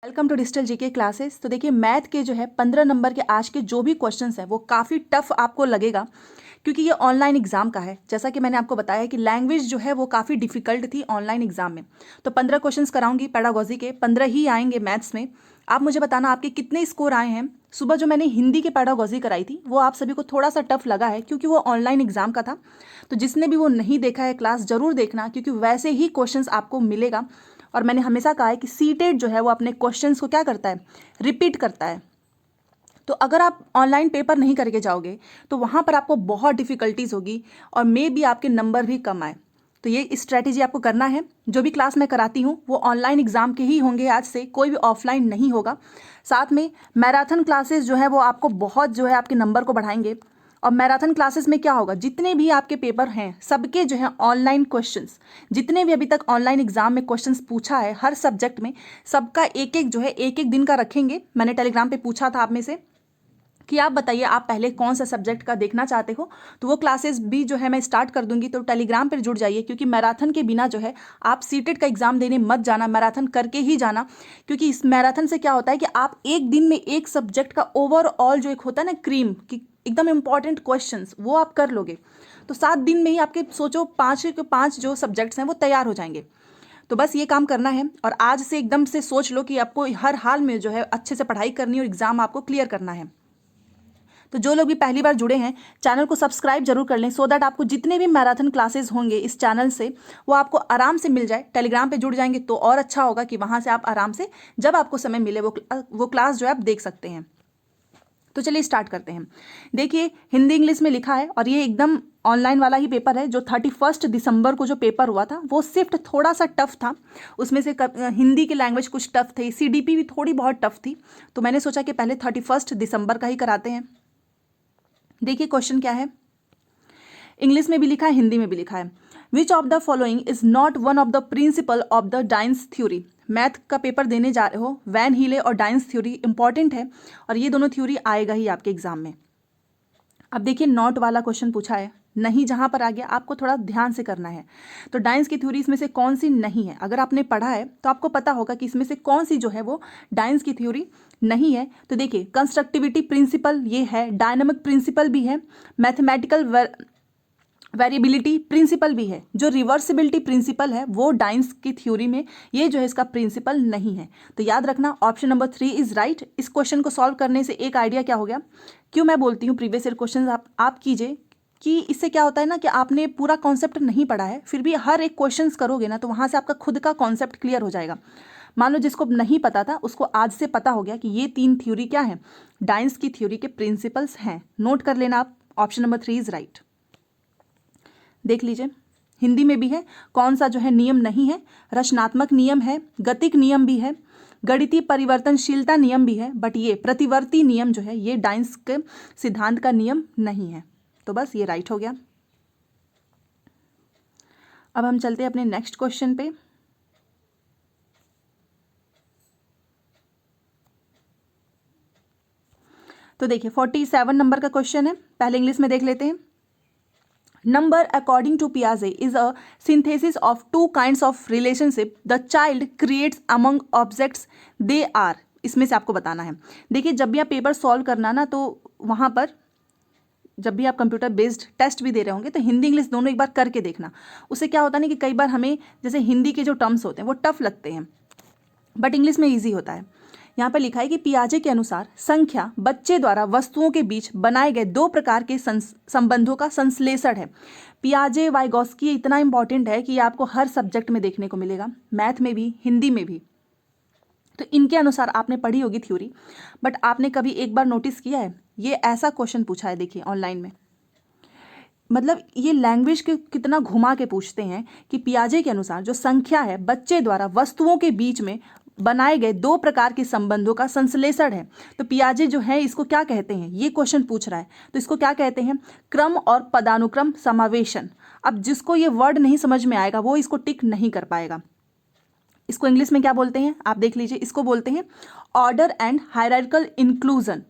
Welcome to digital GK classes. तो देखिए math के जो है 15 नंबर के आज के जो भी क्वेश्चंस हैं वो काफ़ी टफ आपको लगेगा क्योंकि ये ऑनलाइन एग्जाम का है। जैसा कि मैंने आपको बताया कि लैंग्वेज जो है वो काफ़ी डिफिकल्ट थी ऑनलाइन एग्जाम में। तो 15 क्वेश्चंस कराऊंगी पेडागोजी के, 15 ही आएंगे मैथ्स में। आप मुझे बताना आपके कितने स्कोर आए हैं। सुबह जो मैंने हिंदी की पेडागोजी कराई थी वो आप सभी को थोड़ा सा टफ लगा है क्योंकि वो ऑनलाइन एग्जाम का था। तो जिसने भी वो नहीं देखा है क्लास ज़रूर देखना, क्योंकि वैसे ही क्वेश्चंस आपको मिलेगा। और मैंने हमेशा कहा है कि सीटेट जो है वो अपने क्वेश्चंस को क्या करता है, रिपीट करता है। तो अगर आप ऑनलाइन पेपर नहीं करके जाओगे तो वहाँ पर आपको बहुत डिफिकल्टीज होगी और मे भी आपके नंबर भी कम आए। तो ये स्ट्रैटेजी आपको करना है। जो भी क्लास मैं कराती हूँ वो ऑनलाइन एग्जाम के ही होंगे आज से, कोई भी ऑफलाइन नहीं होगा। साथ में मैराथन क्लासेस जो है वो आपको बहुत जो है आपके नंबर को बढ़ाएंगे। और मैराथन क्लासेस में क्या होगा, जितने भी आपके पेपर हैं सबके जो है ऑनलाइन क्वेश्चंस, जितने भी अभी तक ऑनलाइन एग्जाम में क्वेश्चंस पूछा है हर सब्जेक्ट में, सबका एक एक जो है एक एक दिन का रखेंगे। मैंने टेलीग्राम पे पूछा था आप में से कि आप बताइए आप पहले कौन सा सब्जेक्ट का देखना चाहते हो, तो वो क्लासेस भी जो है मैं स्टार्ट कर दूंगी। तो टेलीग्राम पर जुड़ जाइए, क्योंकि मैराथन के बिना जो है आप सीटेट का एग्जाम देने मत जाना, मैराथन करके ही जाना। क्योंकि इस मैराथन से क्या होता है कि आप एक दिन में एक सब्जेक्ट का ओवरऑल जो एक होता है ना क्रीम की एकदम इंपॉर्टेंट क्वेश्चंस वो आप कर लोगे। तो 7 दिन में ही आपके सोचो 5 के 5 जो सब्जेक्ट्स हैं वो तैयार हो जाएंगे। तो बस ये काम करना है और आज से एकदम से सोच लो कि आपको हर हाल में जो है अच्छे से पढ़ाई करनी है और एग्जाम आपको क्लियर करना है। तो जो लोग भी पहली बार जुड़े हैं चैनल को सब्सक्राइब जरूर कर लें, सो दैट आपको जितने भी मैराथन क्लासेस होंगे इस चैनल से वो आपको आराम से मिल जाए। टेलीग्राम पे जुड़ जाएंगे तो और अच्छा होगा कि वहाँ से आप आराम से जब आपको समय मिले वो क्लास जो है आप देख सकते हैं। तो चलिए स्टार्ट करते हैं। देखिए हिंदी इंग्लिश में लिखा है और ये एकदम ऑनलाइन वाला ही पेपर है। जो 31 दिसंबर को जो पेपर हुआ था वो शिफ्ट थोड़ा सा टफ था। उसमें से हिंदी की लैंग्वेज कुछ टफ थी, सीडीपी भी थोड़ी बहुत टफ थी। तो मैंने सोचा कि पहले 31 दिसंबर का ही कराते हैं। देखिए क्वेश्चन क्या है, इंग्लिश में भी लिखा है हिंदी में भी लिखा है। विच of the following is not one of the principle of the dice theory. Math का पेपर देने जा रहे हो, वैन हीले और डाइंस थ्योरी इंपॉर्टेंट है और ये दोनों थ्योरी आएगा ही आपके एग्जाम में। अब देखिए नॉट वाला क्वेश्चन पूछा है, नहीं जहां पर आ गया आपको थोड़ा ध्यान से करना है। तो डाइंस की थ्योरी इसमें से कौन सी नहीं है, अगर आपने पढ़ा है तो आपको पता होगा कि इसमें से कौन सी जो है वो डाइंस की थ्योरी नहीं है। तो देखिए कंस्ट्रक्टिविटी प्रिंसिपल ये है, डायनामिक प्रिंसिपल भी है, मैथमेटिकल वेरिएबिलिटी प्रिंसिपल भी है। जो रिवर्सिबिलिटी प्रिंसिपल है वो डाइंस की थ्योरी में ये जो है इसका प्रिंसिपल नहीं है। तो याद रखना ऑप्शन नंबर 3 इज राइट। इस क्वेश्चन को सॉल्व करने से एक आइडिया क्या हो गया, क्यों मैं बोलती हूँ प्रीवियस ईयर क्वेश्चन आप कीजिए, कि इससे क्या होता है ना कि आपने पूरा कॉन्सेप्ट नहीं पढ़ा है फिर भी हर एक क्वेश्चंस करोगे ना तो वहाँ से आपका खुद का कॉन्सेप्ट क्लियर हो जाएगा। मान लो जिसको नहीं पता था उसको आज से पता हो गया कि ये 3 थ्योरी क्या है, डाइंस की थ्योरी के प्रिंसिपल्स हैं। नोट कर लेना आप, ऑप्शन नंबर 3 इज राइट। देख लीजिए हिंदी में भी है, कौन सा जो है नियम नहीं है, रचनात्मक नियम है, गतिक नियम भी है, गणितीय परिवर्तनशीलता नियम भी है, बट ये प्रतिवर्ती नियम जो है ये डाइंस के सिद्धांत का नियम नहीं है। तो बस ये राइट हो गया। अब हम चलते हैं अपने नेक्स्ट क्वेश्चन पे। तो देखिए 47 नंबर का क्वेश्चन है, पहले इंग्लिश में देख लेते हैं। Number, according to Piaget, is a synthesis of two kinds of relationship the child creates among objects they are। इसमें से आपको बताना है। देखिए जब भी आप पेपर सॉल्व करना ना तो वहाँ पर जब भी आप कंप्यूटर बेस्ड टेस्ट भी दे रहे होंगे तो हिंदी इंग्लिश दोनों एक बार करके देखना। उससे क्या होता है ना कि कई बार हमें जैसे हिंदी के जो टर्म्स होते हैं वो टफ लगते हैं बट इंग्लिश में ईजी होता है। यहाँ पर लिखा है कि पियाजे के अनुसार संख्या बच्चे द्वारा वस्तुओं के बीच बनाए गए 2 प्रकार के संबंधों का संश्लेषण है। पियाजे वाइगॉस्की इतना इंपॉर्टेंट है कि ये आपको हर सब्जेक्ट में देखने को मिलेगा, मैथ में भी हिंदी में भी। तो इनके अनुसार आपने पढ़ी होगी थ्योरी, बट आपने कभी एक बार नोटिस किया है ये ऐसा क्वेश्चन पूछा है, देखिए ऑनलाइन में, मतलब ये लैंग्वेज के कितना घुमा के पूछते हैं कि पियाजे के अनुसार जो संख्या है बच्चे द्वारा वस्तुओं के बीच में बनाए गए 2 प्रकार के संबंधों का संश्लेषण है। तो पियाजे जो है इसको क्या कहते हैं, ये क्वेश्चन पूछ रहा है तो इसको क्या कहते हैं, क्रम और पदानुक्रम समावेशन। अब जिसको ये वर्ड नहीं समझ में आएगा वो इसको टिक नहीं कर पाएगा। इसको इंग्लिश में क्या बोलते हैं आप देख लीजिए, इसको बोलते हैं ऑर्डर एंड हायरार्किकल इंक्लूजन।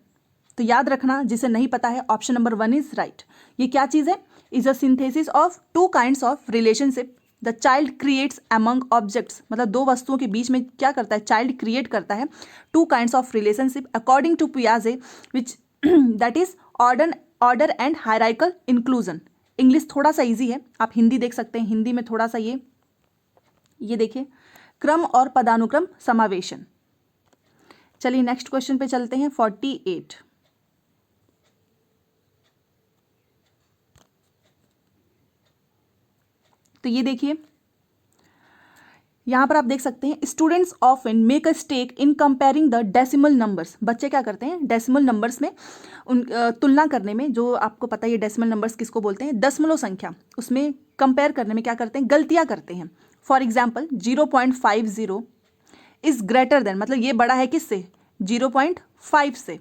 तो याद रखना जिसे नहीं पता है ऑप्शन नंबर 1 इज राइट। ये क्या चीज़ है, is a synthesis of 2 kinds of relationship the child creates among objects, मतलब दो वस्तुओं के बीच में क्या करता है, चाइल्ड क्रिएट करता है two kinds of relationship according to पियाजे which that is order and hierarchical inclusion. English थोड़ा सा इजी है, आप हिंदी देख सकते हैं, हिंदी में थोड़ा सा ये देखिए, क्रम और पदानुक्रम समावेशन। चलिए नेक्स्ट क्वेश्चन पे चलते हैं, 48। तो ये देखिए, यहाँ पर आप देख सकते हैं, students often make a stake in comparing the decimal numbers. बच्चे क्या करते हैं, डेसिमल नंबर्स में तुलना करने में, जो आपको पता है डेसिमल नंबर्स किसको बोलते हैं, दशमलव संख्या, उसमें कंपेयर करने में क्या करते हैं, गलतियाँ करते हैं। For example 0.50 is greater than, मतलब ये बड़ा है किससे, 0.5 से,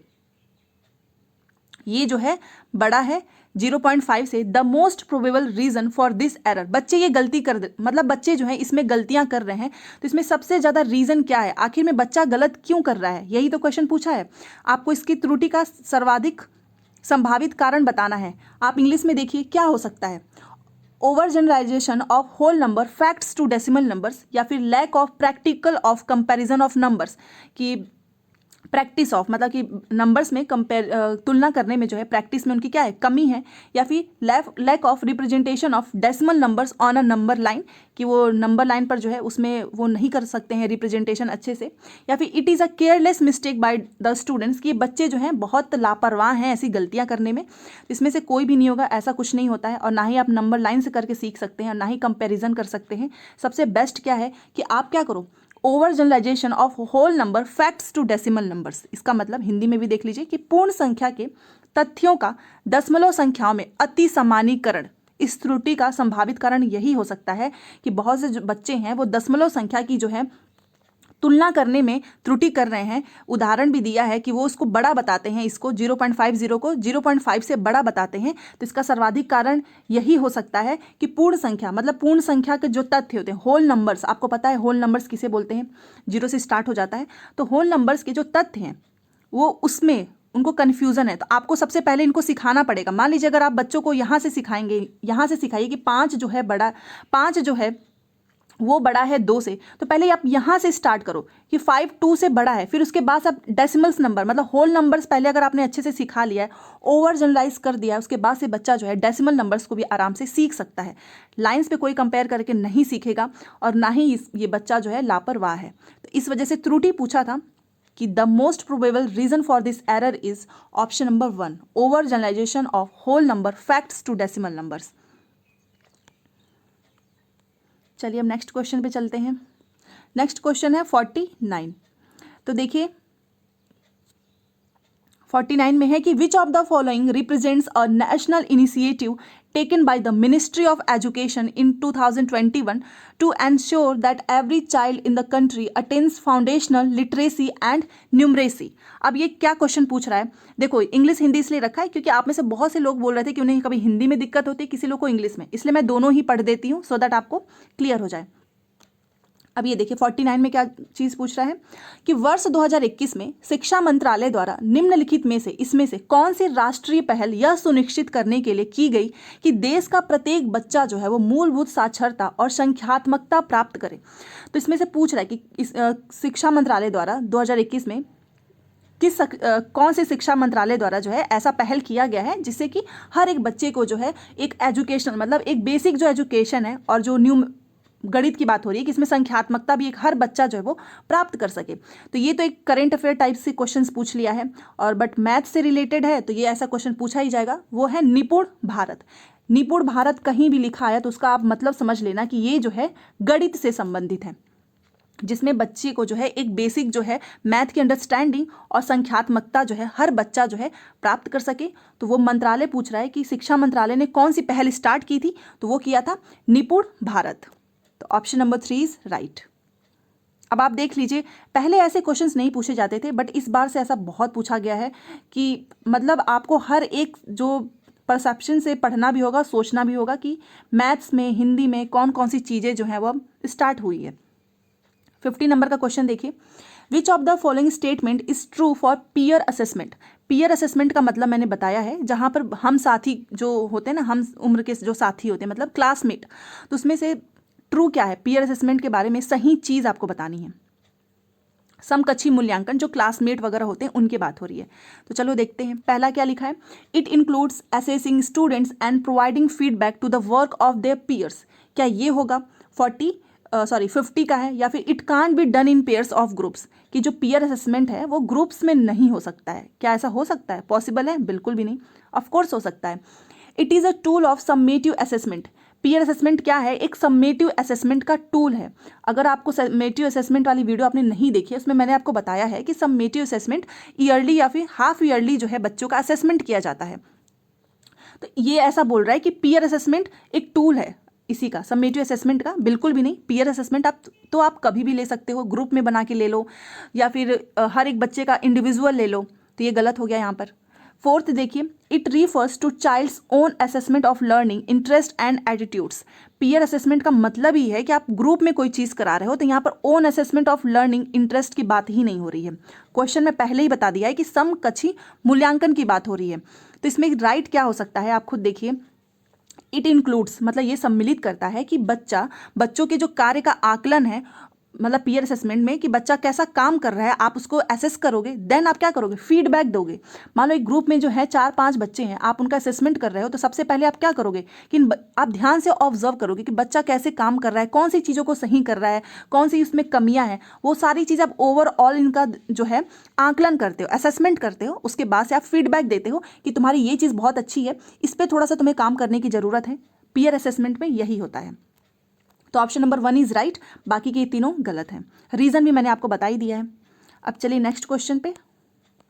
ये जो है बड़ा है 0.5 से। The most probable reason for this error, बच्चे ये गलती कर दे, मतलब बच्चे जो है इसमें गलतियां कर रहे हैं, तो इसमें सबसे ज़्यादा रीजन क्या है, आखिर में बच्चा गलत क्यों कर रहा है, यही तो क्वेश्चन पूछा है। आपको इसकी त्रुटि का सर्वाधिक संभावित कारण बताना है। आप इंग्लिश में देखिए क्या हो सकता है, over generalisation of whole number facts to decimal numbers, या फिर lack of practical of comparison of numbers, कि प्रैक्टिस ऑफ मतलब कि नंबर्स में कंपेयर तुलना करने में जो है प्रैक्टिस में उनकी क्या है, कमी है। या फिर lack of representation of decimal numbers on a number line, कि वो नंबर लाइन पर जो है उसमें वो नहीं कर सकते हैं रिप्रेजेंटेशन अच्छे से। या फिर it is a careless mistake by the students, कि बच्चे जो हैं बहुत लापरवाह हैं ऐसी गलतियाँ करने में। इसमें से कोई भी नहीं होगा, ऐसा कुछ नहीं होता है, और ना ही आप नंबर लाइन से करके सीख सकते हैं और ना ही कंपेरिजन कर सकते हैं। सबसे बेस्ट क्या है कि आप क्या करो, over generalisation of whole number facts to decimal numbers, इसका मतलब हिंदी में भी देख लीजिए कि पूर्ण संख्या के तथ्यों का दशमलव संख्याओं में अति सामान्यीकरण। इस त्रुटि का संभावित कारण यही हो सकता है कि बहुत से जो बच्चे हैं वो दशमलव संख्या की जो है तुलना करने में त्रुटि कर रहे हैं। उदाहरण भी दिया है कि वो उसको बड़ा बताते हैं, इसको 0.50 को 0.5 से बड़ा बताते हैं। तो इसका सर्वाधिक कारण यही हो सकता है कि पूर्ण संख्या, मतलब पूर्ण संख्या के जो तथ्य होते हैं, होल नंबर्स, आपको पता है होल नंबर्स किसे बोलते हैं, 0 से स्टार्ट हो जाता है। तो होल नंबर्स के जो तथ्य हैं वो उसमें उनको कन्फ्यूज़न है। तो आपको सबसे पहले इनको सिखाना पड़ेगा। मान लीजिए अगर आप बच्चों को यहाँ से सिखाएंगे, यहाँ से सिखाइए कि 5 जो है बड़ा, 5 जो है वो बड़ा है 2 से, तो पहले आप यहाँ से स्टार्ट करो कि 5 2 से बड़ा है। फिर उसके बाद आप डेसिमल्स नंबर, मतलब होल नंबर्स पहले अगर आपने अच्छे से सिखा लिया है, ओवर जनरलाइज कर दिया है, उसके बाद से बच्चा जो है डेसिमल नंबर्स को भी आराम से सीख सकता है। लाइंस पे कोई कंपेयर करके नहीं सीखेगा, और ना ही ये बच्चा जो है लापरवाह है। तो इस वजह से त्रुटि पूछा था कि the most probable reason for this error is option number 1, over generalisation of whole number facts to decimal numbers. चलिए अब नेक्स्ट क्वेश्चन पे चलते हैं। नेक्स्ट क्वेश्चन है 49। तो देखिए 49 में है कि which of the following represents a national initiative taken by the ministry of education in 2021 to ensure that every child in the country attains foundational literacy and numeracy. अब ये क्या क्वेश्चन पूछ रहा है, देखो इंग्लिश हिंदी इसलिए रखा है क्योंकि आप में से बहुत से लोग बोल रहे थे कि उन्हें कभी हिंदी में दिक्कत होती है, किसी लोग को इंग्लिश में, इसलिए मैं दोनों ही पढ़ देती हूँ सो दैट आपको क्लियर हो जाए। अब ये देखिए 49 में क्या चीज़ पूछ रहा है कि वर्ष 2021 में शिक्षा मंत्रालय द्वारा निम्नलिखित में से इसमें से कौन सी राष्ट्रीय पहल यह सुनिश्चित करने के लिए की गई कि देश का प्रत्येक बच्चा जो है वो मूलभूत साक्षरता और संख्यात्मकता प्राप्त करे। तो इसमें से पूछ रहा है कि शिक्षा मंत्रालय द्वारा 2021 में कौन से शिक्षा मंत्रालय द्वारा जो है ऐसा पहल किया गया है जिससे कि हर एक बच्चे को जो है एक एजुकेशन, मतलब एक बेसिक जो एजुकेशन है, और जो गणित की बात हो रही है कि इसमें संख्यात्मकता भी एक हर बच्चा जो है वो प्राप्त कर सके। तो ये तो एक करंट अफेयर टाइप से क्वेश्चंस पूछ लिया है, और बट मैथ से रिलेटेड है तो ये ऐसा क्वेश्चन पूछा ही जाएगा, वो है निपुण भारत। निपुण भारत कहीं भी लिखा है तो उसका आप मतलब समझ लेना कि ये जो है गणित से संबंधित है, जिसमें बच्चे को जो है एक बेसिक जो है मैथ की अंडरस्टैंडिंग और संख्यात्मकता जो है हर बच्चा जो है प्राप्त कर सके। तो वो मंत्रालय पूछ रहा है कि शिक्षा मंत्रालय ने कौन सी पहल स्टार्ट की थी, तो वो किया था निपुण भारत। तो ऑप्शन नंबर 3 इज राइट। अब आप देख लीजिए, पहले ऐसे क्वेश्चंस नहीं पूछे जाते थे, बट इस बार से ऐसा बहुत पूछा गया है कि मतलब आपको हर एक जो परसेप्शन से पढ़ना भी होगा, सोचना भी होगा कि मैथ्स में, हिंदी में कौन कौन सी चीज़ें जो हैं वो अब स्टार्ट हुई है। 50 नंबर का क्वेश्चन देखिए, विच of the following statement is true for peer assessment. Peer assessment का मतलब मैंने बताया है, जहाँ पर हम साथी जो होते हैं ना, हम उम्र के जो साथी होते हैं, मतलब क्लासमेट, तो उसमें से ट्रू क्या है, पीयर असेसमेंट के बारे में सही चीज़ आपको बतानी है। समकक्षी मूल्यांकन जो क्लासमेट वगैरह होते हैं उनकी बात हो रही है। तो चलो देखते हैं, पहला क्या लिखा है, it includes assessing students and providing feedback to the work of their peers. क्या ये होगा 50 का है, या फिर it can't be done in pairs of groups, कि जो पीयर असेसमेंट है वो ग्रुप्स में नहीं हो सकता है। क्या ऐसा हो सकता है, पॉसिबल है? बिल्कुल भी नहीं, ऑफकोर्स हो सकता है। It is a tool of summative assessment. Peer assessment क्या है, एक समेटिव असेसमेंट का टूल है। अगर आपको समेटिव असेसमेंट वाली वीडियो आपने नहीं देखी है, उसमें मैंने आपको बताया है कि समेटिव असेसमेंट ईयरली या फिर हाफ ईयरली जो है बच्चों का असेसमेंट किया जाता है। तो ये ऐसा बोल रहा है कि पीयर असेसमेंट एक टूल है इसी का, समेटिव असेसमेंट का बिल्कुल भी नहीं। पीयर असेसमेंट आप कभी भी ले सकते हो, ग्रुप में बना के ले लो या फिर हर एक बच्चे का इंडिविजुअल ले लो, तो ये गलत हो गया यहाँ पर। फोर्थ देखिए, it refers to child's own assessment of learning interest and attitudes. Peer assessment का मतलब ही है कि आप ग्रुप में कोई चीज़ करा रहे हो, तो यहाँ पर own assessment of learning interest की बात ही नहीं हो रही है। क्वेश्चन में पहले ही बता दिया है कि समकक्षी मूल्यांकन की बात हो रही है, तो इसमें राइट क्या हो सकता है, आप खुद देखिए। इट इंक्लूड्स मतलब ये सम्मिलित करता है कि बच्चों के जो कार्य का आकलन है, मतलब पीयर असेसमेंट में कि बच्चा कैसा काम कर रहा है, आप उसको असेस करोगे, देन आप क्या करोगे, फीडबैक दोगे। मान लो एक ग्रुप में जो है 4-5 बच्चे हैं, आप उनका असेसमेंट कर रहे हो, तो सबसे पहले आप क्या करोगे कि आप ध्यान से ऑब्जर्व करोगे कि बच्चा कैसे काम कर रहा है, कौन सी चीज़ों को सही कर रहा है, कौन सी उसमें कमियां हैं, वो सारी चीज़ आप ओवरऑल इनका जो है आकलन करते हो, असेसमेंट करते हो। उसके बाद से आप फीडबैक देते हो कि तुम्हारी ये चीज़ बहुत अच्छी है, इस पर थोड़ा सा तुम्हें काम करने की ज़रूरत है। पीयर असेसमेंट में यही होता है। तो ऑप्शन नंबर 1 इज राइट, बाकी के तीनों गलत हैं। रीज़न भी मैंने आपको बता ही दिया है। अब चलिए नेक्स्ट क्वेश्चन पे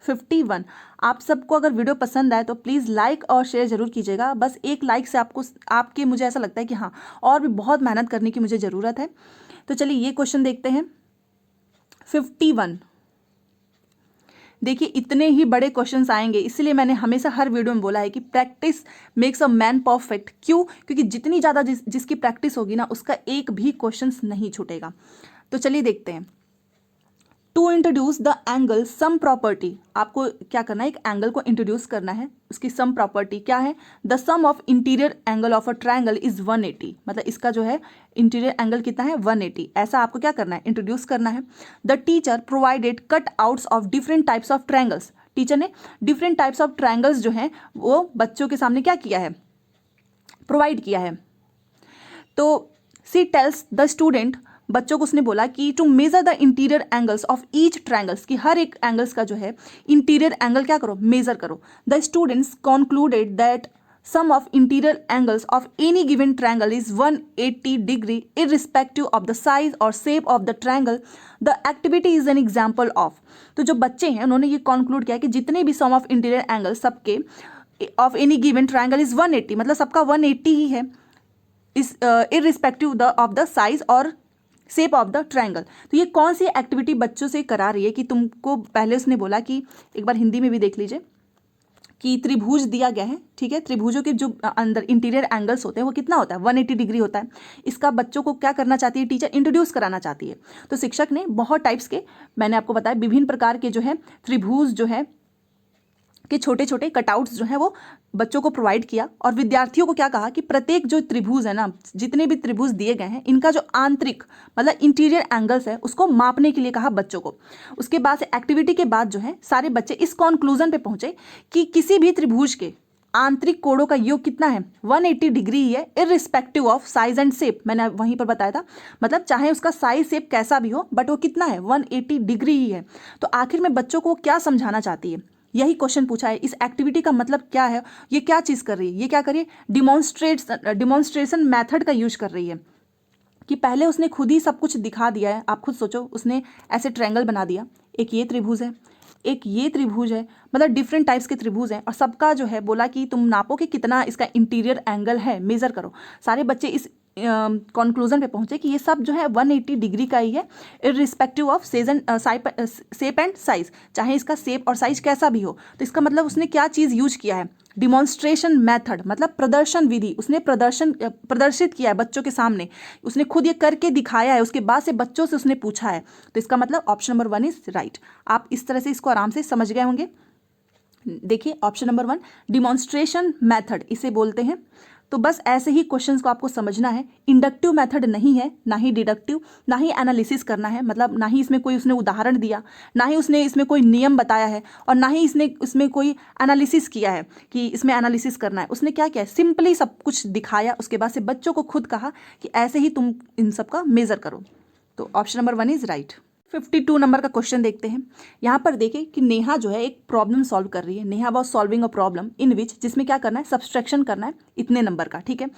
51। आप सबको अगर वीडियो पसंद आए तो प्लीज़ लाइक और शेयर जरूर कीजिएगा। बस एक लाइक से मुझे ऐसा लगता है कि हाँ, और भी बहुत मेहनत करने की मुझे ज़रूरत है। तो चलिए ये क्वेश्चन देखते हैं 51। देखिए इतने ही बड़े क्वेश्चंस आएंगे, इसलिए मैंने हमेशा हर वीडियो में बोला है कि practice makes a man perfect. क्यों? क्योंकि जितनी ज़्यादा जिसकी प्रैक्टिस होगी ना, उसका एक भी क्वेश्चंस नहीं छूटेगा। तो चलिए देखते हैं। To introduce the angle sum property, आपको क्या करना है, एक एंगल को इंट्रोड्यूस करना है, उसकी सम प्रॉपर्टी क्या है, the sum of interior angle of a triangle is 180, मतलब इसका जो है इंटीरियर एंगल कितना है 180, ऐसा आपको क्या करना है, इंट्रोड्यूस करना है। The teacher provided cut outs of different types of triangles, teacher ने डिफरेंट टाइप्स ऑफ ट्रायंगल्स जो हैं वो बच्चों के सामने क्या किया है, प्रोवाइड किया है। तो सी टेल्स द स्टूडेंट, बच्चों को उसने बोला कि to measure the interior angles of each triangles, की हर एक एंगल्स का जो है इंटीरियर एंगल क्या करो, मेजर करो। The students concluded that sum of interior angles of any given triangle is 180 degree irrespective of the size और shape of the triangle. The activity is an example of. तो जो बच्चे हैं उन्होंने ये कॉन्क्लूड किया कि जितने भी सम ऑफ इंटीरियर एंगल सबके of any given triangle is 180, मतलब सबका 180 ही है, इस इररिस्पेक्टिव ऑफ द साइज और शेप ऑफ द ट्रायंगल। तो ये कौन सी एक्टिविटी बच्चों से करा रही है कि तुमको पहले उसने बोला कि, एक बार हिंदी में भी देख लीजिए, कि त्रिभुज दिया गया है, ठीक है, त्रिभुजों के जो अंदर इंटीरियर एंगल्स होते हैं वो कितना होता है, 180 डिग्री होता है। इसका बच्चों को क्या करना चाहती है टीचर, इंट्रोड्यूस कराना चाहती है। तो शिक्षक ने बहुत टाइप्स के, मैंने आपको बताया विभिन्न प्रकार के जो है त्रिभुज जो है के छोटे छोटे कटआउट्स जो है वो बच्चों को प्रोवाइड किया, और विद्यार्थियों को क्या कहा कि प्रत्येक जो त्रिभुज है ना, जितने भी त्रिभुज दिए गए हैं, इनका जो आंतरिक मतलब इंटीरियर एंगल्स है उसको मापने के लिए कहा बच्चों को। उसके बाद से एक्टिविटी के बाद जो है सारे बच्चे इस कॉन्क्लूजन पे पहुंचे कि किसी भी त्रिभुज के आंतरिक कोणों का योग कितना है, 180 डिग्री ही है, irrespective of size and shape. मैंने वहीं पर बताया था, मतलब चाहे उसका साइज शेप कैसा भी हो, बट वो कितना है, 180 डिग्री ही है। तो आखिर में बच्चों को क्या समझाना चाहती है, यही क्वेश्चन पूछा है। इस एक्टिविटी का मतलब क्या है, ये क्या चीज़ कर रही है, ये क्या कर रही है, डिमॉन्स्ट्रेशन मेथड का यूज कर रही है, कि पहले उसने खुद ही सब कुछ दिखा दिया है। आप खुद सोचो, उसने ऐसे ट्रायंगल बना दिया, एक ये त्रिभुज है, एक ये त्रिभुज है, मतलब डिफरेंट टाइप्स के त्रिभुज हैं, और सबका जो है बोला कि तुम नापो कि कितना इसका इंटीरियर एंगल है, मेजर करो। सारे बच्चे इस कंक्लूजन पे पहुंचे कि ये सब जो है 180 डिग्री का ही है, irrespective of shape and size, चाहे इसका शेप और साइज कैसा भी हो। तो इसका मतलब उसने क्या चीज़ यूज किया है, डिमॉन्स्ट्रेशन मेथड, मतलब प्रदर्शन विधि। उसने प्रदर्शित किया है बच्चों के सामने, उसने खुद ये करके दिखाया है, उसके बाद से बच्चों से उसने पूछा है। तो इसका मतलब ऑप्शन नंबर 1 इज राइट। आप इस तरह से इसको आराम से समझ गए होंगे। देखिए ऑप्शन नंबर 1 डिमॉन्स्ट्रेशन मेथड इसे बोलते हैं। तो बस ऐसे ही क्वेश्चंस को आपको समझना है। इंडक्टिव मेथड नहीं है, ना ही डिडक्टिव, ना ही एनालिसिस करना है, मतलब ना ही इसमें कोई उसने उदाहरण दिया, ना ही उसने इसमें कोई नियम बताया है, और ना ही इसमें कोई एनालिसिस किया है कि इसमें एनालिसिस करना है। उसने क्या किया, सिंपली सब कुछ दिखाया, उसके बाद से बच्चों को खुद कहा कि ऐसे ही तुम इन सब का मेजर करो। तो option number 1 is right. 52 number का क्वेश्चन देखते हैं। यहाँ पर देखिए कि नेहा जो है एक प्रॉब्लम सॉल्व कर रही है। Neha was solving a problem in which, जिसमें क्या करना है, सब्सट्रैक्शन करना है इतने नंबर का, ठीक है,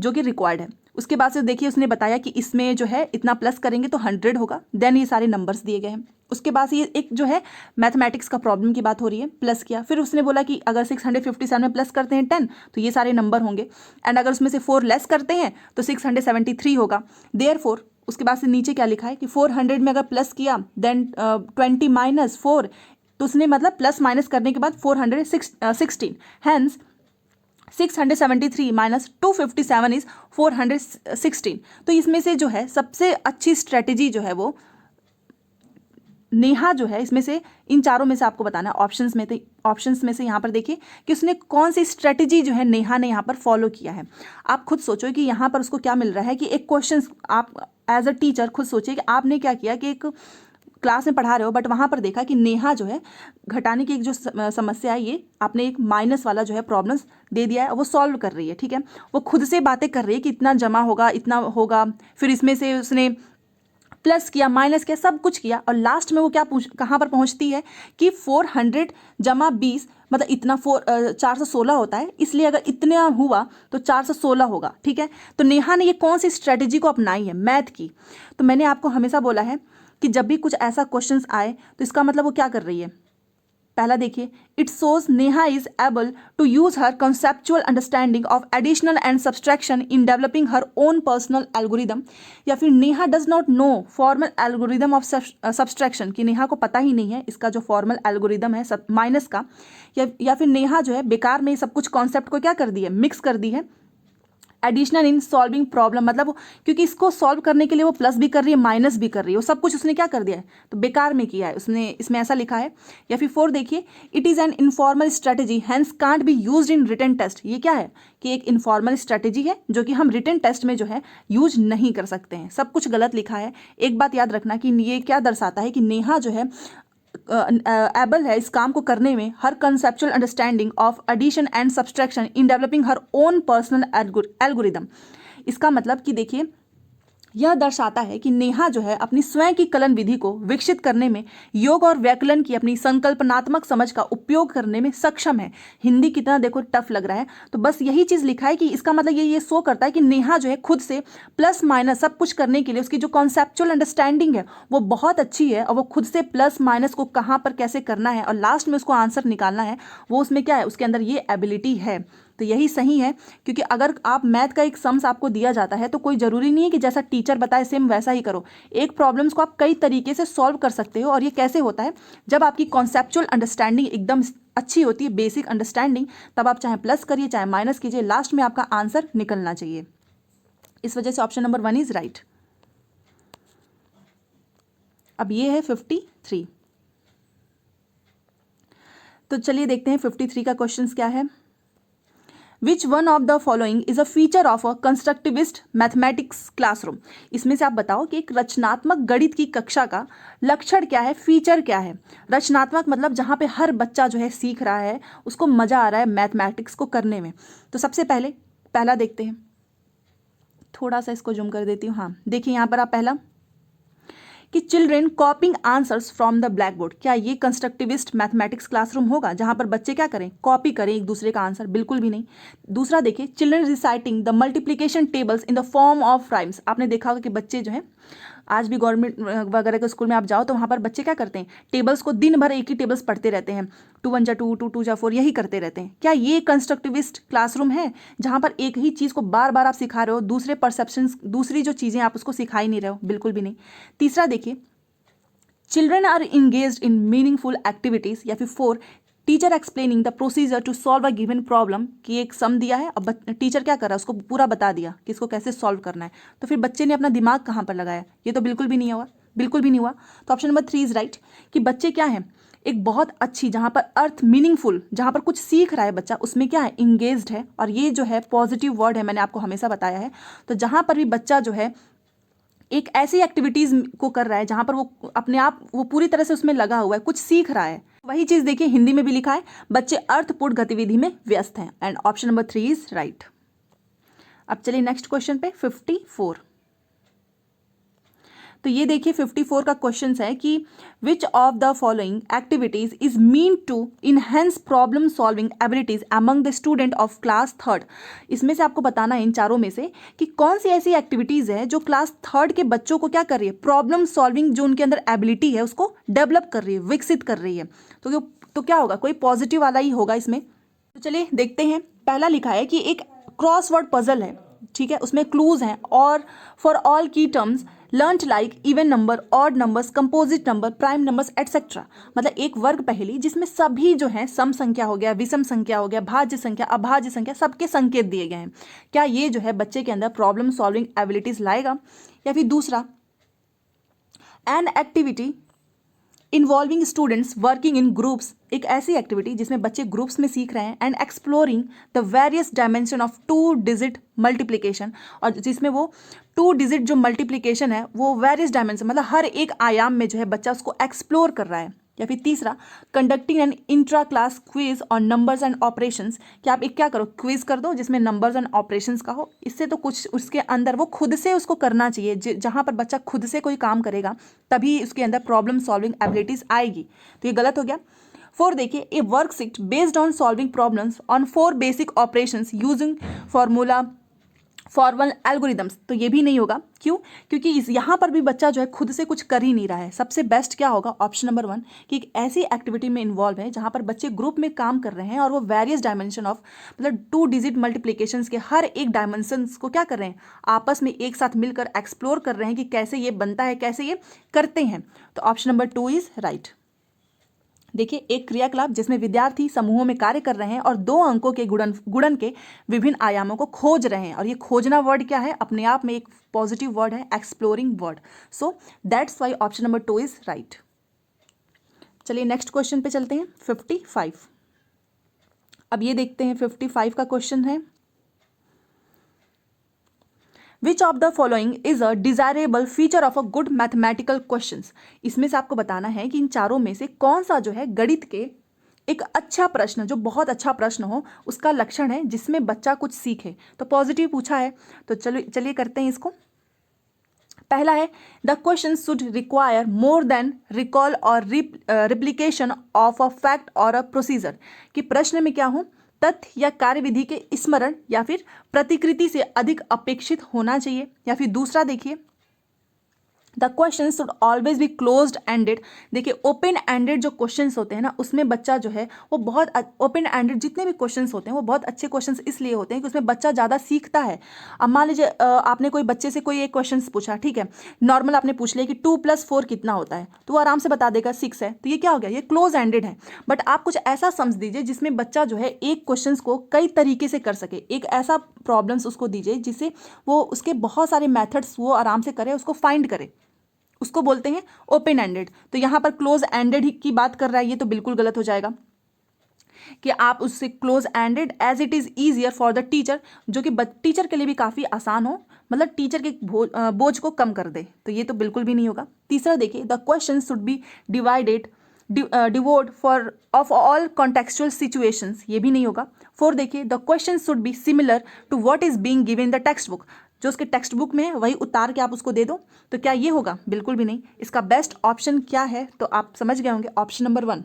जो कि रिक्वायर्ड है। उसके बाद से देखिए उसने बताया कि इसमें जो है इतना प्लस करेंगे तो 100 होगा, देन ये सारे नंबर्स दिए गए हैं। उसके बाद ये एक जो है मैथमेटिक्स का प्रॉब्लम की बात हो रही है, प्लस किया। फिर उसने बोला कि अगर 657 में प्लस करते हैं 10 तो ये सारे नंबर होंगे, एंड अगर उसमें से 4 लेस करते हैं तो 673 होगा। देयरफॉर उसके बाद से नीचे क्या लिखा है कि 400 में अगर प्लस किया देन 20 माइनस 4, तो उसने मतलब प्लस माइनस करने के बाद 416, हैंस 673 माइनस 257 इज 416। तो इसमें से जो है सबसे अच्छी स्ट्रेटेजी जो है वो नेहा जो है, इसमें से इन चारों में से आपको बताना है, ऑप्शंस में से यहाँ पर देखिए कि उसने कौन सी स्ट्रेटेजी जो है नेहा ने यहाँ पर फॉलो किया है। आप खुद सोचो कि यहाँ पर उसको क्या मिल रहा है कि एक क्वेश्चन, आप एज अ टीचर खुद सोचिए कि आपने क्या किया कि एक क्लास में पढ़ा रहे हो, बट वहाँ पर देखा कि नेहा जो है घटाने की एक जो समस्या है, ये आपने एक माइनस वाला जो है प्रॉब्लम्स दे दिया है, वो सॉल्व कर रही है, ठीक है। वो खुद से बातें कर रही है कि इतना जमा होगा, इतना होगा, फिर इसमें से उसने प्लस किया, माइनस किया, सब कुछ किया, और लास्ट में वो क्या कहाँ पर पहुँचती है कि 400 जमा 20 मतलब इतना 416 होता है, इसलिए अगर इतना हुआ तो 416 होगा, ठीक है। तो नेहा ने ये कौन सी स्ट्रेटेजी को अपनाई है, मैथ की। तो मैंने आपको हमेशा बोला है कि जब भी कुछ ऐसा क्वेश्चंस आए तो इसका मतलब वो क्या कर रही है। पहला देखिए, it shows Neha is able to use her conceptual understanding of additional and subtraction in developing her own personal algorithm, या फिर Neha does not know formal algorithm of subtraction, कि नेहा को पता ही नहीं है इसका जो फॉर्मल एल्गोरिदम है माइनस का, या फिर नेहा जो है बेकार में सब कुछ कॉन्सेप्ट को क्या कर दी है, मिक्स कर दी है एडिशनल इन सॉल्विंग प्रॉब्लम, मतलब क्योंकि इसको सॉल्व करने के लिए वो प्लस भी कर रही है माइनस भी कर रही है, वो सब कुछ उसने क्या कर दिया है, तो बेकार में किया है उसने, इसमें ऐसा लिखा है। या फिर 4 देखिए, it is an informal strategy hence can't be used in written test. ये क्या है कि एक इनफॉर्मल स्ट्रेटेजी है जो कि हम रिटन टेस्ट में जो है यूज नहीं कर सकते हैं। सब कुछ गलत लिखा है। एक बात याद रखना कि ये क्या दर्शाता है कि नेहा जो है एबल है इस काम को करने में, her conceptual understanding of addition and subtraction in developing her own personal algorithm. इसका मतलब कि देखिए यह दर्शाता है कि नेहा जो है अपनी स्वयं की कलन विधि को विकसित करने में योग और व्याकरण की अपनी संकल्पनात्मक समझ का उपयोग करने में सक्षम है। हिंदी कितना देखो टफ लग रहा है, तो बस यही चीज़ लिखा है कि इसका मतलब ये शो करता है कि नेहा जो है खुद से प्लस माइनस सब कुछ करने के लिए उसकी जो कॉन्सेप्चुअल अंडरस्टैंडिंग है वो बहुत अच्छी है, और वो खुद से प्लस माइनस को कहाँ पर कैसे करना है और लास्ट में उसको आंसर निकालना है, वो उसमें क्या है, उसके अंदर ये एबिलिटी है। तो यही सही है, क्योंकि अगर आप मैथ का एक सम्स आपको दिया जाता है तो कोई ज़रूरी नहीं है कि जैसा टीचर बताए सेम वैसा ही करो। एक प्रॉब्लम्स को आप कई तरीके से सॉल्व कर सकते हो, और ये कैसे होता है, जब आपकी कॉन्सेप्चुअल अंडरस्टैंडिंग एकदम अच्छी होती है, बेसिक अंडरस्टैंडिंग, तब आप चाहे प्लस करिए चाहे माइनस कीजिए, लास्ट में आपका आंसर निकलना चाहिए। इस वजह से ऑप्शन नंबर 1 इज राइट। अब ये है 53। तो चलिए देखते हैं 53 का क्वेश्चन क्या है। Which one of the following is a feature of a constructivist mathematics classroom. इसमें से आप बताओ कि एक रचनात्मक गणित की कक्षा का लक्षण क्या है, फीचर क्या है। रचनात्मक मतलब जहाँ पे हर बच्चा जो है सीख रहा है, उसको मज़ा आ रहा है मैथमेटिक्स को करने में। तो सबसे पहला देखते हैं, थोड़ा सा इसको जूम कर देती हूँ। हाँ देखिए यहाँ पर आप पहला कि children कॉपिंग answers from the black board. क्या ये कंस्ट्रक्टिविस्ट मैथमेटिक्स क्लासरूम होगा जहां पर बच्चे क्या करें, कॉपी करें एक दूसरे का आंसर? बिल्कुल भी नहीं। दूसरा देखिए, children reciting the multiplication tables in the form of rhymes. आपने देखा होगा कि बच्चे जो हैं, आज भी गवर्नमेंट वगैरह के स्कूल में आप जाओ तो वहाँ पर बच्चे क्या करते हैं, टेबल्स को दिन भर एक ही टेबल्स पढ़ते रहते हैं, 2 1 जा 2 2 2 जा 4 यही करते रहते हैं। क्या ये कंस्ट्रक्टिविस्ट क्लासरूम है जहाँ पर एक ही चीज़ को बार बार आप सिखा रहे हो, दूसरे परसेप्शंस, दूसरी जो चीज़ें आप उसको सिखा ही नहीं रहे हो? बिल्कुल भी नहीं। तीसरा देखिए, children are engaged in meaningful activities. या फिर 4, teacher explaining the procedure to solve a given problem. कि एक सम दिया है, अब टीचर क्या कर रहा है, उसको पूरा बता दिया कि इसको कैसे सॉल्व करना है, तो फिर बच्चे ने अपना दिमाग कहाँ पर लगाया? ये तो बिल्कुल भी नहीं हुआ, बिल्कुल भी नहीं हुआ। तो ऑप्शन नंबर 3 इज राइट कि बच्चे क्या हैं, एक बहुत अच्छी, जहाँ पर अर्थ मीनिंगफुल, जहाँ पर कुछ सीख रहा है बच्चा, उसमें क्या है, इंगेज्ड है। और ये जो है पॉजिटिव वर्ड है, मैंने आपको हमेशा बताया है। तो जहाँ पर भी बच्चा जो है एक ऐसी एक्टिविटीज़ को कर रहा है जहाँ पर वो अपने आप वो पूरी तरह से उसमें लगा हुआ है, कुछ सीख रहा है, वही चीज़ देखिए हिंदी में भी लिखा है, बच्चे अर्थपूर्ण गतिविधि में व्यस्त हैं। And option number 3 is right. अब चलिए नेक्स्ट क्वेश्चन पे 54। तो ये देखिए 54 का क्वेश्चन है कि which of the following activities is mean to enhance problem solving abilities among the student of class third. इसमें से आपको बताना है इन चारों में से कि कौन सी ऐसी एक्टिविटीज है जो क्लास थर्ड के बच्चों को क्या कर रही है, प्रॉब्लम सॉल्विंग जो उनके अंदर एबिलिटी है उसको डेवलप कर रही है, विकसित कर रही है। तो क्या होगा, कोई पॉजिटिव वाला ही होगा इसमें। तो चलिए देखते हैं। पहला लिखा है कि एक क्रॉसवर्ड पजल है, ठीक है, उसमें क्लूज हैं, और फॉर ऑल की terms learned like even number, odd numbers, composite number, prime numbers etcetera. मतलब एक वर्ग पहेली जिसमें सभी जो है सम संख्या हो गया, विषम संख्या हो गया, भाज्य संख्या, अभाज्य संख्या, सबके संकेत दिए गए हैं। क्या ये जो है बच्चे के अंदर प्रॉब्लम सॉल्विंग एबिलिटीज लाएगा? या फिर दूसरा, an activity involving students working in groups, एक ऐसी एक्टिविटी जिसमें बच्चे ग्रुप्स में सीख रहे हैं, and exploring the various dimension of 2 digit multiplication, और जिसमें वो 2 डिजिट जो मल्टीप्लिकेशन है वो वेरियस डायमेंशन मतलब हर एक आयाम में जो है बच्चा उसको एक्सप्लोर कर रहा है। या फिर तीसरा, conducting an intra class quiz on numbers and operations, कि आप एक क्या करो, क्विज कर दो जिसमें नंबर्स एंड ऑपरेशंस का हो। इससे तो कुछ उसके अंदर वो खुद से उसको करना चाहिए, जहाँ पर बच्चा खुद से कोई काम करेगा तभी उसके अंदर प्रॉब्लम सॉल्विंग एबिलिटीज आएगी। तो ये गलत हो गया। 4 देखिए, ए worksheet based on solving problems on 4 basic operations using formula formal algorithms, तो ये भी नहीं होगा। क्यों? क्योंकि यहाँ पर भी बच्चा जो है खुद से कुछ कर ही नहीं रहा है। सबसे बेस्ट क्या होगा, ऑप्शन नंबर 1, कि एक ऐसी एक्टिविटी में इन्वॉल्व है जहाँ पर बच्चे ग्रुप में काम कर रहे हैं और वो वेरियस डायमेंशन ऑफ मतलब 2 डिजिट मल्टीप्लिकेशंस के हर एक डायमेंशंस को क्या कर रहे हैं, आपस में एक साथ मिलकर एक्सप्लोर कर रहे हैं कि कैसे ये बनता है, कैसे ये करते हैं। तो ऑप्शन नंबर 2 इज राइट। देखिए, एक क्रियाकलाप जिसमें विद्यार्थी समूहों में कार्य कर रहे हैं और 2 अंकों के गुणन के विभिन्न आयामों को खोज रहे हैं, और ये खोजना वर्ड क्या है, अपने आप में एक पॉजिटिव वर्ड है, exploring word. So that's why option number 2 is right. चलिए नेक्स्ट क्वेश्चन पे चलते हैं, 55। अब ये देखते हैं 55 का क्वेश्चन है, विच of the following is a desirable feature of a good mathematical questions. इसमें से आपको बताना है कि इन चारों में से कौन सा जो है गणित के एक अच्छा प्रश्न, जो बहुत अच्छा प्रश्न हो, उसका लक्षण है जिसमें बच्चा कुछ सीखे। तो पॉजिटिव पूछा है, तो चलिए करते हैं इसको। पहला है, the question should require more than recall और रिप्लिकेशन ऑफ अ फैक्ट और अ प्रोसीजर, कि प्रश्न में क्या हो, तथ्य या कार्यविधि के स्मरण या फिर प्रतिकृति से अधिक अपेक्षित होना चाहिए। या फिर दूसरा देखिए, the question should always be closed ended. देखिए, ओपन एंडेड जो क्वेश्चंस होते हैं ना, उसमें बच्चा जो है वो बहुत ओपन एंडेड जितने भी क्वेश्चंस होते हैं वो बहुत अच्छे क्वेश्चंस इसलिए होते हैं कि उसमें बच्चा ज़्यादा सीखता है। अब मान लीजिए आपने कोई बच्चे से कोई एक क्वेश्चन पूछा, ठीक है, नॉर्मल आपने पूछ लिया कि 2 + 4 कितना होता है, तो वो आराम से बता देगा 6 है। तो ये क्या हो गया, ये क्लोज एंडेड है। बट आप कुछ ऐसा समझ दीजिए जिसमें बच्चा जो है एक क्वेश्चन को कई तरीके से कर सके, एक ऐसा प्रॉब्लम्स उसको दीजिए जिससे वो उसके बहुत सारे मैथड्स वो आराम से करे, उसको फाइंड करे, उसको बोलते हैं ओपन एंडेड। तो यहाँ पर क्लोज एंडेड की बात कर रहा है, ये तो बिल्कुल गलत हो जाएगा कि आप उससे close ended as it is easier for the teacher, जो कि टीचर के लिए भी काफ़ी आसान हो, मतलब टीचर के बोझ को कम कर दे। तो ये तो बिल्कुल भी नहीं होगा। तीसरा देखिए, the question should be divided devoid for of all contextual situations, ये भी नहीं होगा। 4 देखिए, the question should be similar to what is being given in the text book, जो उसके टेक्स्ट बुक में है वही उतार के आप उसको दे दो। तो क्या ये होगा, बिल्कुल भी नहीं। इसका बेस्ट ऑप्शन क्या है, तो आप समझ गए होंगे, ऑप्शन नंबर 1।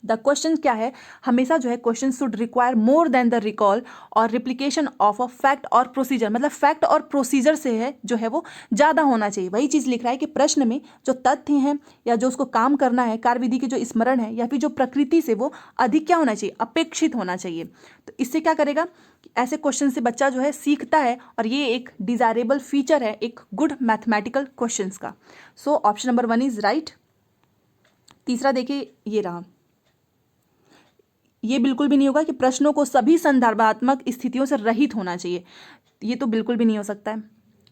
द क्वेश्चन क्या है, हमेशा जो है question should require more than the recall और रिप्लिकेशन ऑफ अ फैक्ट और प्रोसीजर, मतलब फैक्ट और प्रोसीजर से है जो है वो ज़्यादा होना चाहिए। वही चीज़ लिख रहा है कि प्रश्न में जो तथ्य हैं या जो उसको काम करना है, कार्यविधि के जो स्मरण है या फिर जो प्रकृति से वो अधिक क्या होना चाहिए, अपेक्षित होना चाहिए। तो इससे क्या करेगा, ऐसे क्वेश्चन से बच्चा जो है सीखता है, और ये एक डिजायरेबल फीचर है एक गुड मैथमेटिकल क्वेश्चन का। So option number 1 is right. तीसरा देखिए, ये रहा, ये बिल्कुल भी नहीं होगा कि प्रश्नों को सभी संदर्भात्मक स्थितियों से रहित होना चाहिए, ये तो बिल्कुल भी नहीं हो सकता है।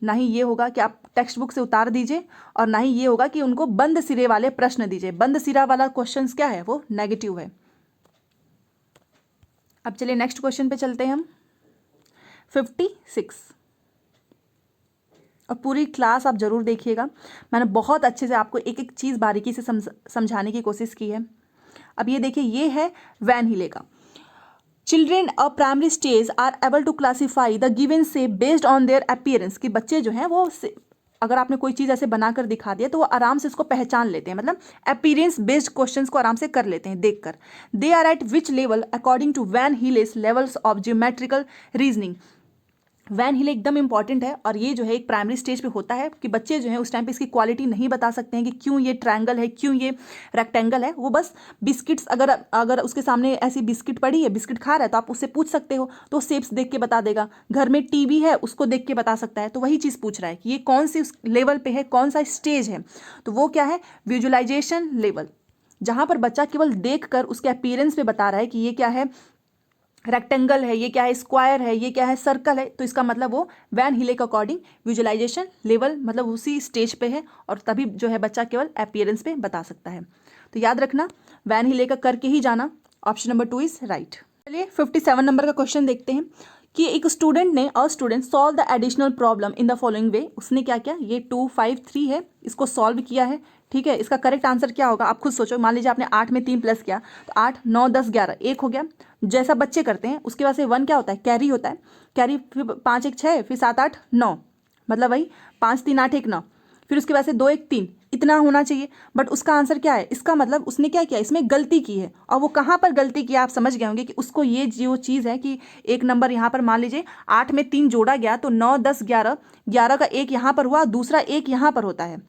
ना ही ये होगा कि आप टेक्स्ट बुक से उतार दीजिए, और ना ही ये होगा कि उनको बंद सिरे वाले प्रश्न दीजिए। बंद सिरा वाला क्वेश्चंस क्या है, वो नेगेटिव है। अब चलिए नेक्स्ट क्वेश्चन पे चलते हैं हम। 56, और पूरी क्लास आप जरूर देखिएगा, मैंने बहुत अच्छे से आपको एक एक चीज़ बारीकी से समझाने की कोशिश की है। अब ये देखिए, ये है वैन हीले का। Children a primary stage are able to classify the given shape based on their appearance, कि बच्चे जो हैं वो अगर आपने कोई चीज़ ऐसे बनाकर दिखा दिया तो वो आराम से इसको पहचान लेते हैं, मतलब अपीयरेंस बेस्ड क्वेश्चंस को आराम से कर लेते हैं देखकर। They are at which level according to van Hiele's levels of geometrical reasoning. Van Hiele एकदम इंपॉर्टेंट है, और ये जो है एक प्राइमरी स्टेज पे होता है कि बच्चे जो है उस टाइम पे इसकी क्वालिटी नहीं बता सकते हैं कि क्यों ये ट्रायंगल है, क्यों ये रेक्टेंगल है। वो बस बिस्किट्स, अगर उसके सामने ऐसी बिस्किट पड़ी है, बिस्किट खा रहा है, तो आप उससे पूछ सकते हो, तो शेप्स देख के बता देगा। घर में टीवी है, उसको देख के बता सकता है। तो वही चीज़ पूछ रहा है कि ये कौन सी उस लेवल पे है, कौन सा स्टेज है। तो वो क्या है, विजुअलाइजेशन लेवल, जहाँ पर बच्चा केवल देख कर उसके अपीयरेंस पे बता रहा है कि ये क्या है, रेक्टेंगल है, ये क्या है, स्क्वायर है, ये क्या है, सर्कल है। तो इसका मतलब वो वैन हीले के अकॉर्डिंग विजुअलाइजेशन लेवल मतलब उसी स्टेज पे है, और तभी जो है बच्चा केवल अपीयरेंस पे बता सकता है। तो याद रखना, वैन हीले का करके ही जाना। Option number 2 is right. चलिए 57 नंबर का क्वेश्चन देखते हैं कि एक स्टूडेंट ने solve the additional problem in the following वे। उसने क्या किया, ये 2 5 3 है, इसको सॉल्व किया है। ठीक है, इसका करेक्ट आंसर क्या होगा आप खुद सोचो। मान लीजिए आपने 8 में 3 प्लस किया, तो 8 9 10 11 1 हो गया, जैसा बच्चे करते हैं। उसके बाद से 1 क्या होता है, कैरी होता है। कैरी फिर 5 1 6, फिर 7 8 9, मतलब वही 5 3 8 1 9, फिर उसके बाद से 2 1 3, इतना होना चाहिए। बट उसका आंसर क्या है, इसका मतलब उसने क्या किया, इसमें गलती की है। और वो कहाँ पर गलती किया आप समझ गए होंगे कि उसको ये जो चीज़ है कि एक नंबर यहाँ पर मान लीजिए 8 में 3 जोड़ा गया, तो 9 10 11, 11 का एक यहाँ पर हुआ, दूसरा एक यहाँ पर होता है।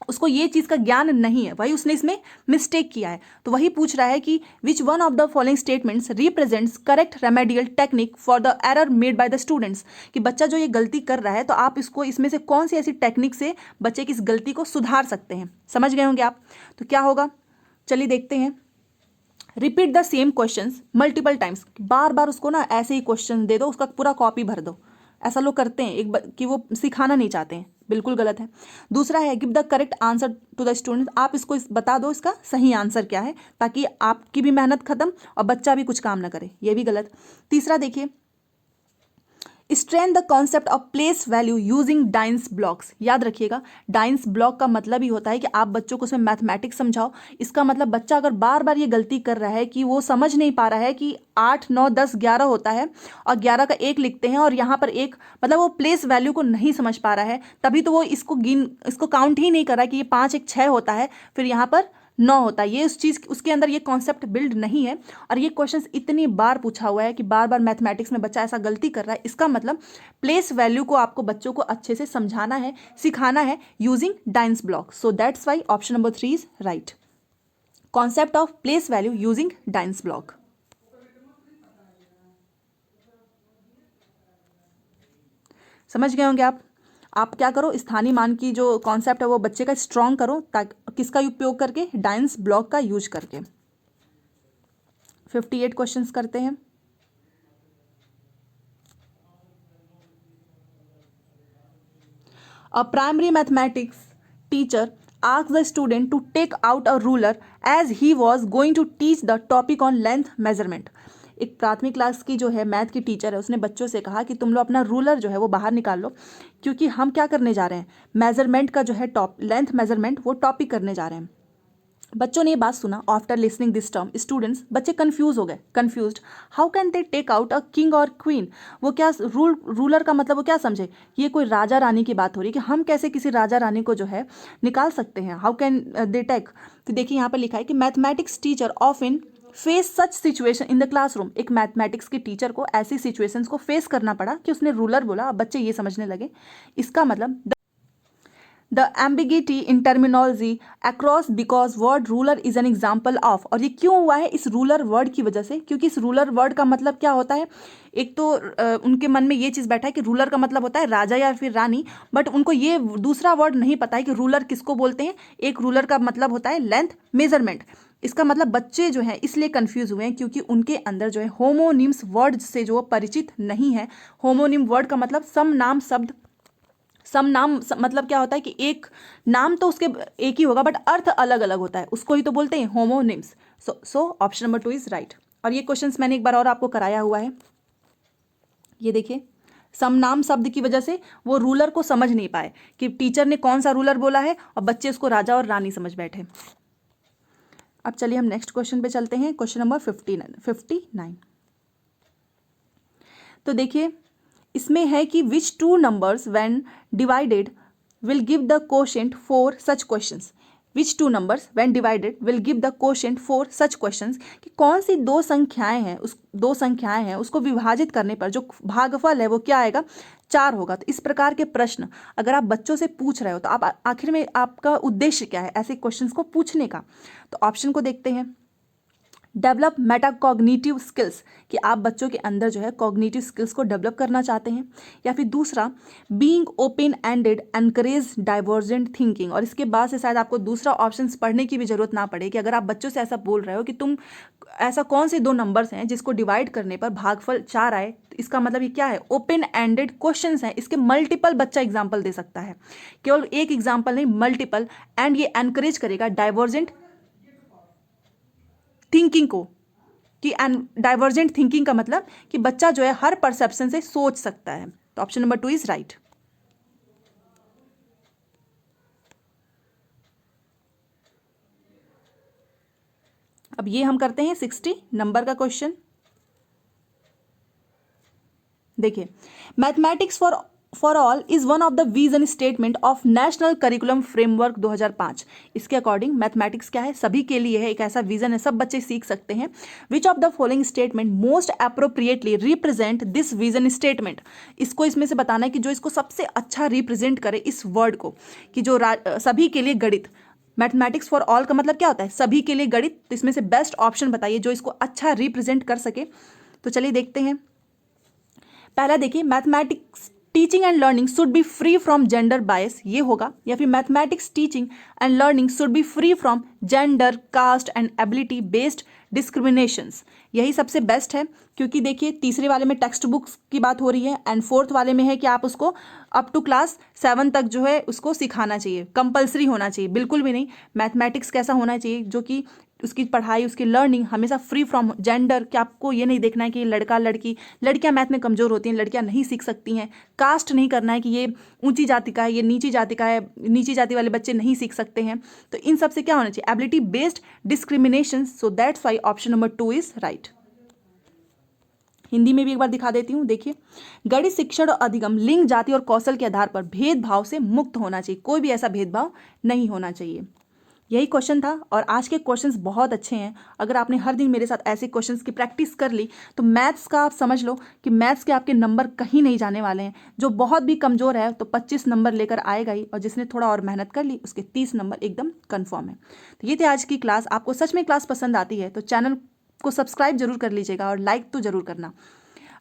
उसको ये चीज़ का ज्ञान नहीं है, वही उसने इसमें मिस्टेक किया है। तो वही पूछ रहा है कि which one of the following statements represents correct remedial technique for the error made by the students, कि बच्चा जो ये गलती कर रहा है, तो आप इसको इसमें से कौन सी ऐसी टेक्निक से बच्चे की इस गलती को सुधार सकते हैं। समझ गए होंगे आप। तो क्या होगा, चलिए देखते हैं। Repeat the same questions multiple times, बार बार उसको ना ऐसे ही क्वेश्चन दे दो, उसका पूरा कॉपी भर दो। ऐसा लोग करते हैं कि वो सिखाना नहीं चाहते हैं, बिल्कुल गलत है। दूसरा है give the correct answer to the student, आप इसको बता दो इसका सही आंसर क्या है, ताकि आपकी भी मेहनत खत्म और बच्चा भी कुछ काम ना करे, ये भी गलत। तीसरा देखिए, strength the concept of place value using dice blocks. याद रखिएगा, डाइंस ब्लॉक का मतलब ही होता है कि आप बच्चों को उसमें मैथमेटिक्स समझाओ। इसका मतलब बच्चा अगर बार बार ये गलती कर रहा है कि वो समझ नहीं पा रहा है कि 8 9 10 11 होता है, और 11 का 1 लिखते हैं, और यहाँ पर 1, मतलब वो प्लेस वैल्यू को नहीं समझ पा रहा है, तभी तो वो इसको काउंट ही नहीं कर रहा है कि ये 5 1 6 होता है, फिर यहाँ पर 9 होता है। ये उस चीज़, उसके अंदर ये कॉन्सेप्ट बिल्ड नहीं है। और ये क्वेश्चंस इतनी बार पूछा हुआ है कि बार बार मैथमेटिक्स में बच्चा ऐसा गलती कर रहा है। इसका मतलब प्लेस वैल्यू को आपको बच्चों को अच्छे से समझाना है, सिखाना है using dice block. So that's why option number 3 is right. Concept of place value using dice block. समझ गए होंगे आप क्या करो, स्थानीय मान की जो कॉन्सेप्ट है वो बच्चे का स्ट्रॉन्ग करो, ताकि किसका उपयोग करके, डाइंस ब्लॉक का यूज करके। 58 क्वेश्चंस करते हैं। A primary mathematics teacher asked the student to take out a ruler as he was going to teach the topic on length measurement। एक प्राथमिक क्लास की जो है मैथ की टीचर है, उसने बच्चों से कहा कि तुम लोग अपना रूलर जो है वो बाहर निकाल लो, क्योंकि हम क्या करने जा रहे हैं, मेजरमेंट का जो है लेंथ मेजरमेंट वो टॉपिक करने जा रहे हैं। बच्चों ने ये बात सुना। After listening this term students, बच्चे कंफ्यूज हो गए, confused. How can they take out a king और क्वीन। वो क्या रूलर का मतलब वो क्या समझे, ये कोई राजा रानी की बात हो रही है कि हम कैसे किसी राजा रानी को जो है निकाल सकते हैं। How can they take. तो देखिए यहाँ पर लिखा है कि mathematics teacher often face such situation in the classroom. एक मैथमेटिक्स के टीचर को ऐसी सिचुएशंस को फेस करना पड़ा कि उसने रूलर बोला, अब बच्चे ये समझने लगे। इसका मतलब the ambiguity in terminology across because word ruler is an example of. और ये क्यों हुआ है, इस रूलर वर्ड की वजह से, क्योंकि इस रूलर वर्ड का मतलब क्या होता है, एक तो उनके मन में ये चीज़ बैठा है कि रूलर का मतलब होता है राजा या फिर रानी, बट उनको ये दूसरा वर्ड नहीं पता है कि रूलर किसको बोलते हैं। एक रूलर का मतलब होता है लेंथ मेजरमेंट। इसका मतलब बच्चे जो है इसलिए कंफ्यूज हुए हैं क्योंकि उनके अंदर जो है होमोनिम्स वर्ड से जो परिचित नहीं है। होमोनिम वर्ड का मतलब सम नाम शब्द सम नाम मतलब क्या होता है कि एक नाम तो उसके एक ही होगा बट अर्थ अलग अलग होता है, उसको ही तो बोलते हैं homonyms. So option number 2 is right. और ये क्वेश्चंस मैंने एक बार और आपको कराया हुआ है। ये देखिए, सम नाम शब्द की वजह से वो रूलर को समझ नहीं पाए कि टीचर ने कौन सा रूलर बोला है, और बच्चे उसको राजा और रानी समझ बैठे। अब चलिए हम नेक्स्ट क्वेश्चन पे चलते हैं, क्वेश्चन नंबर 59। तो देखिए इसमें है कि which two numbers when divided will give the quotient for such questions. Which two numbers when divided will give the quotient for such questions, कि कौन सी दो संख्याएं हैं उसको विभाजित करने पर जो भागफल है वो क्या आएगा, 4 होगा। तो इस प्रकार के प्रश्न अगर आप बच्चों से पूछ रहे हो तो आप आखिर में आपका उद्देश्य क्या है ऐसे क्वेश्चंस को पूछने का। तो ऑप्शन को देखते हैं, डेवलप मेटाकॉग्निटिव स्किल्स, कि आप बच्चों के अंदर जो है कॉग्निटिव स्किल्स को डेवलप करना चाहते हैं। या फिर दूसरा, being open ended encourage divergent thinking, और इसके बाद से शायद आपको दूसरा ऑप्शन पढ़ने की भी जरूरत ना पड़े कि अगर आप बच्चों से ऐसा बोल रहे हो कि तुम ऐसा कौन से 2 नंबर्स हैं जिसको डिवाइड करने पर भागफल 4 आए, तो इसका मतलब ये क्या है, ओपन एंडेड क्वेश्चंस हैं, इसके मल्टीपल बच्चा एग्जाम्पल दे सकता है, केवल एक एग्जाम्पल नहीं मल्टीपल। एंड ये एनकरेज करेगा डाइवर्जेंट थिंकिंग को, कि डाइवर्जेंट थिंकिंग का मतलब कि बच्चा जो है हर परसेप्शन से सोच सकता है। तो ऑप्शन नंबर 2 इज राइट। अब ये हम करते हैं 60 नंबर का क्वेश्चन। देखिए, mathematics for all is one of the vision statement of national curriculum framework 2005। इसके अकॉर्डिंग मैथमेटिक्स क्या है, सभी के लिए है, एक ऐसा विजन है, सब बच्चे सीख सकते हैं। विच of the following statement most appropriately represent this vision statement, इसको इसमें से बताना है कि जो इसको सबसे अच्छा रिप्रेजेंट करे इस वर्ड को, कि जो सभी के लिए गणित, मैथमेटिक्स फॉर ऑल का मतलब क्या होता है, सभी के लिए गणित। तो इसमें से बेस्ट ऑप्शन बताइए जो इसको अच्छा रिप्रेजेंट कर सके। तो चलिए देखते हैं। पहला देखिए, mathematics teaching and learning should be free from gender bias, ये होगा। या फिर mathematics teaching and learning should be free from gender, caste and ability based discriminations, यही सबसे बेस्ट है। क्योंकि देखिए तीसरे वाले में टेक्स्ट बुक्स की बात हो रही है, एंड फोर्थ वाले में है कि आप उसको अप टू क्लास 7 तक जो है उसको सिखाना चाहिए, कंपलसरी होना चाहिए, बिल्कुल भी नहीं। मैथमेटिक्स कैसा होना चाहिए, जो कि उसकी पढ़ाई, उसकी लर्निंग हमेशा फ्री फ्रॉम जेंडर, कि आपको ये नहीं देखना है कि लड़का लड़की, लड़कियां मैथ में कमज़ोर होती हैं, लड़कियां नहीं सीख सकती हैं। कास्ट नहीं करना है कि ये ऊंची जाति का है, ये नीची जाति का है, नीची जाति वाले बच्चे नहीं सीख सकते हैं। तो इन सब से क्या होना चाहिए, ability based discrimination. So that's why option number 2 is right. Hindi में भी एक बार दिखा देती हूँ। देखिए, गणित शिक्षण और अधिगम लिंग, जाति और कौशल के आधार पर भेदभाव से मुक्त होना चाहिए, कोई भी ऐसा भेदभाव नहीं होना चाहिए। यही क्वेश्चन था, और आज के क्वेश्चंस बहुत अच्छे हैं। अगर आपने हर दिन मेरे साथ ऐसे क्वेश्चंस की प्रैक्टिस कर ली तो मैथ्स का आप समझ लो कि मैथ्स के आपके नंबर कहीं नहीं जाने वाले हैं। जो बहुत भी कमज़ोर है तो 25 नंबर लेकर आएगा ही, और जिसने थोड़ा और मेहनत कर ली उसके 30 नंबर एकदम कन्फर्म है। तो ये थे आज की क्लास। आपको सच में क्लास पसंद आती है तो चैनल को सब्सक्राइब जरूर कर लीजिएगा और लाइक तो जरूर करना।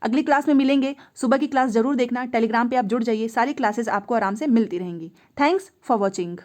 अगली क्लास में मिलेंगे, सुबह की क्लास जरूर देखना, टेलीग्राम पे आप जुड़ जाइए, सारी क्लासेस आपको आराम से मिलती रहेंगी। Thanks for watching.